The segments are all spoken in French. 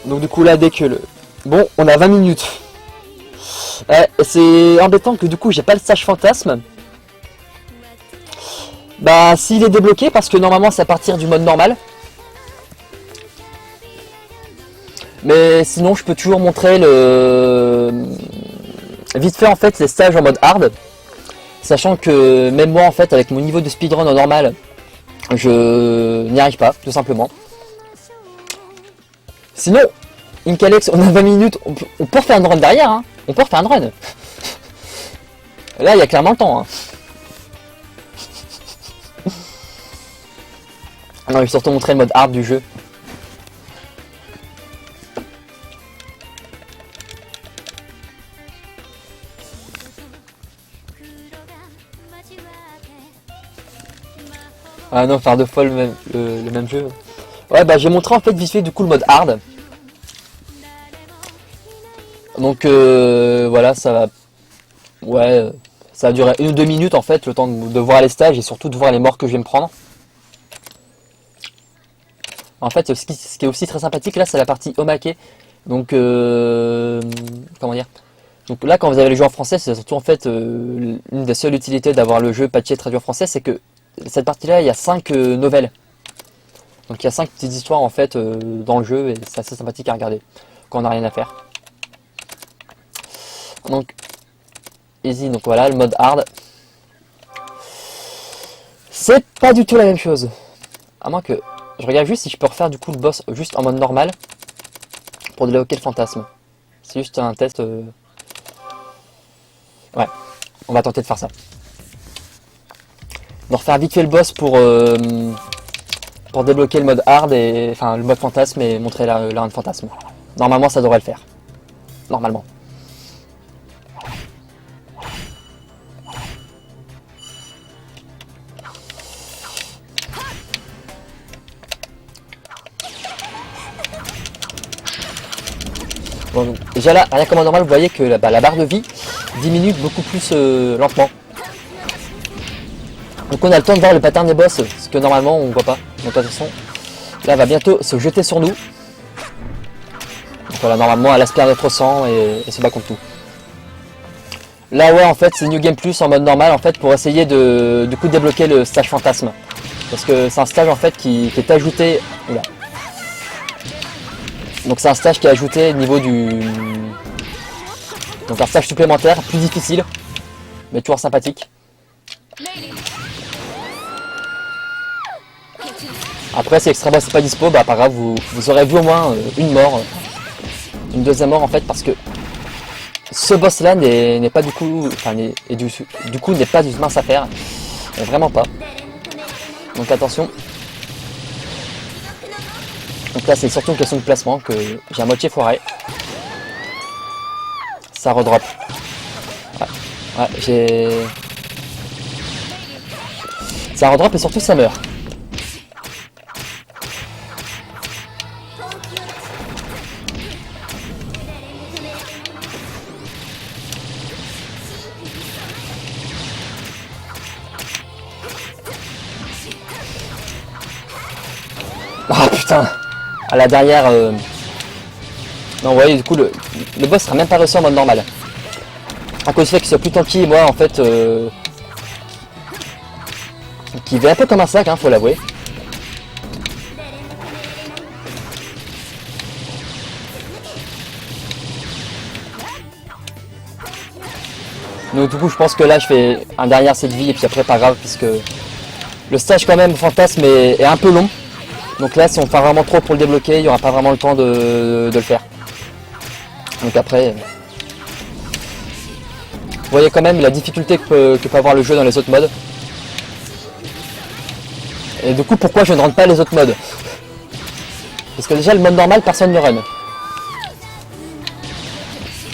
Donc du coup là dès que le... Bon, on a 20 minutes. C'est embêtant que du coup j'ai pas le stage fantasme. Bah s'il est débloqué parce que normalement c'est à partir du mode normal. Mais sinon je peux toujours montrer le... vite fait en fait les stages en mode hard. Sachant que même moi en fait avec mon niveau de speedrun en normal, je n'y arrive pas tout simplement. Sinon, Inkalex, on a 20 minutes, on peut refaire un run derrière, hein. On peut refaire un run. Là il y a clairement le temps. Hein. Non, je vais surtout montrer le mode hard du jeu. Ah non, faire deux fois le même jeu. Ouais, bah j'ai montré en fait vite fait du coup le mode hard. Donc voilà, ça va. Ouais, ça va durer 1 ou 2 minutes en fait, le temps de voir les stages et surtout de voir les morts que je vais me prendre. En fait, ce qui est aussi très sympathique là, c'est la partie Omake. Donc, comment dire? Donc là, quand vous avez le jeu en français, c'est surtout en fait une des seules utilités d'avoir le jeu patché traduit en français, c'est que cette partie-là, il y a 5 nouvelles. Donc il y a 5 petites histoires en fait dans le jeu et c'est assez sympathique à regarder quand on n'a rien à faire. Donc, easy, donc voilà, le mode hard. C'est pas du tout la même chose. À moins que... Je regarde juste si je peux refaire du coup le boss juste en mode normal pour débloquer le fantasme. C'est juste un test. Ouais, on va tenter de faire ça. De refaire vite fait le boss pour débloquer le mode hard et enfin le mode fantasme et montrer la run fantasme. Normalement ça devrait le faire. Normalement. Bon, donc, déjà là, rien comme en normal, vous voyez que la barre de vie diminue beaucoup plus lentement. Donc on a le temps de voir le pattern des boss, ce que normalement on voit pas. Donc attention, là elle va bientôt se jeter sur nous. Donc voilà, normalement elle aspire notre sang et se bat contre tout. Là ouais, en fait c'est New Game Plus en mode normal en fait pour essayer de du coup débloquer le stage fantasme. Parce que c'est un stage en fait qui est ajouté. Oula. Donc c'est un stage qui est ajouté au niveau du... Donc un stage supplémentaire, plus difficile, mais toujours sympathique. Après si Extra Boss n'est pas dispo, bah pas grave, vous aurez vu au moins une mort. Une deuxième mort en fait parce que ce boss là n'est pas du coup... Enfin, du coup n'est pas du mince à faire. Vraiment pas. Donc attention. Donc là c'est surtout une question de placement que j'ai à moitié foiré. Ça redrop. Ouais, j'ai... Ça redrop et surtout ça meurt. Ah putain. À la dernière... Non, vous voyez, du coup, le boss sera même pas réussi en mode normal. À cause du fait qu'il soit plus tanky, et moi, en fait... qui fait un peu comme un sac, hein, faut l'avouer. Donc du coup, je pense que là, je fais un derrière cette vie, et puis après, pas grave, puisque... Le stage, quand même, fantasme, est un peu long. Donc là, si on fait vraiment trop pour le débloquer, il n'y aura pas vraiment le temps de le faire. Donc après... Vous voyez quand même la difficulté que peut avoir le jeu dans les autres modes. Et du coup, pourquoi je ne rentre pas les autres modes? Parce que déjà, le mode normal, personne ne run.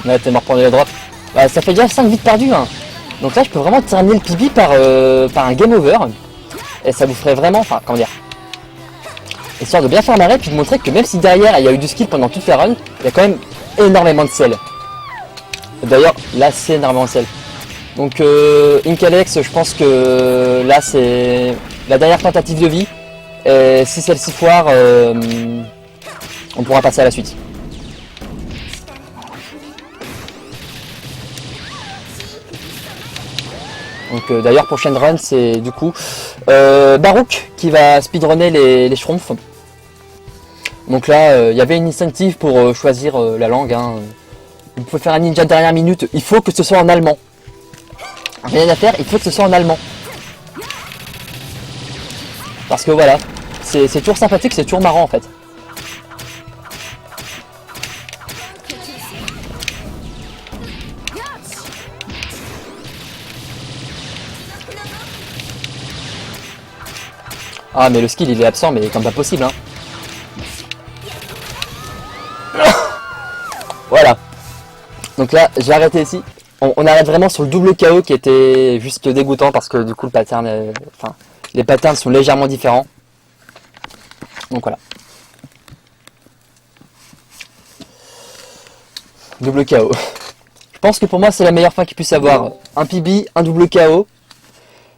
Ouais, t'es mort pour les drops. Bah, ça fait déjà 5 vies perdues. Hein. Donc là, je peux vraiment terminer le PB par un game over. Et ça vous ferait vraiment... Enfin, comment dire, histoire de bien faire marrer, puis de montrer que même si derrière il y a eu du skill pendant toute la run, il y a quand même énormément de sel. D'ailleurs, là c'est énormément de sel. Donc Inkalex, je pense que là c'est la dernière tentative de vie. Et si celle-ci foire, on pourra passer à la suite. Donc d'ailleurs prochaine run c'est du coup Barouk qui va speedrunner les Schtroumpfs. Donc là il y avait une incentive pour choisir la langue. Hein. Vous pouvez faire un ninja de dernière minute, il faut que ce soit en allemand. Rien à faire, il faut que ce soit en allemand. Parce que voilà, c'est toujours sympathique, c'est toujours marrant en fait. Ah mais le skill il est absent mais comme pas possible hein. Voilà. Donc là j'ai arrêté ici. On arrête vraiment sur le double KO qui était juste dégoûtant parce que du coup le pattern enfin les patterns sont légèrement différents. Donc voilà. Double KO. Je pense que pour moi c'est la meilleure fin qu'il puisse avoir. Un PB, un double KO.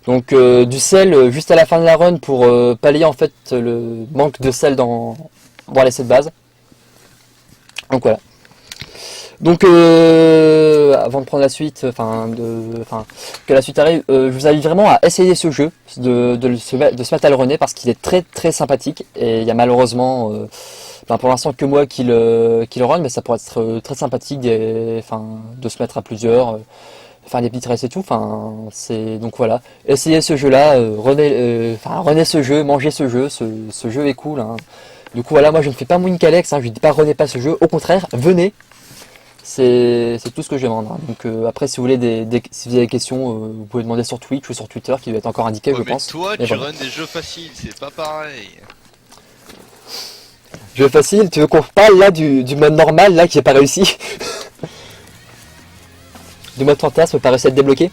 Donc du sel juste à la fin de la run pour pallier en fait le manque de sel dans l'essai de base. Donc voilà. Donc avant de prendre la suite, que la suite arrive, je vous invite vraiment à essayer ce jeu, de se mettre à le runner parce qu'il est très très sympathique et il y a malheureusement pour l'instant que moi qui le run, mais ça pourrait être très sympathique de se mettre à plusieurs. Faire des petites races et tout, donc voilà, essayez ce jeu là, renez ce jeu, mangez ce jeu, ce jeu est cool hein. Du coup voilà, moi je ne fais pas Moink Alex, hein, je ne dis pas renez pas ce jeu, au contraire, venez, c'est tout ce que je demande hein. Donc après si vous voulez si vous avez des questions, vous pouvez demander sur Twitch ou sur Twitter qui va être encore indiqué je pense. Toi mais tu voilà. runs des jeux faciles, c'est pas pareil. Jeu facile, tu veux qu'on parle là du mode normal là qui n'a pas réussi? Du mode fantasme pas réussi à être débloqué.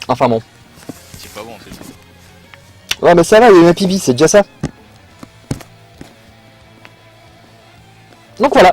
Enfin bon. C'est pas bon, c'est tout. Ouais mais ça va, il y a eu un PB, c'est déjà ça. Donc voilà.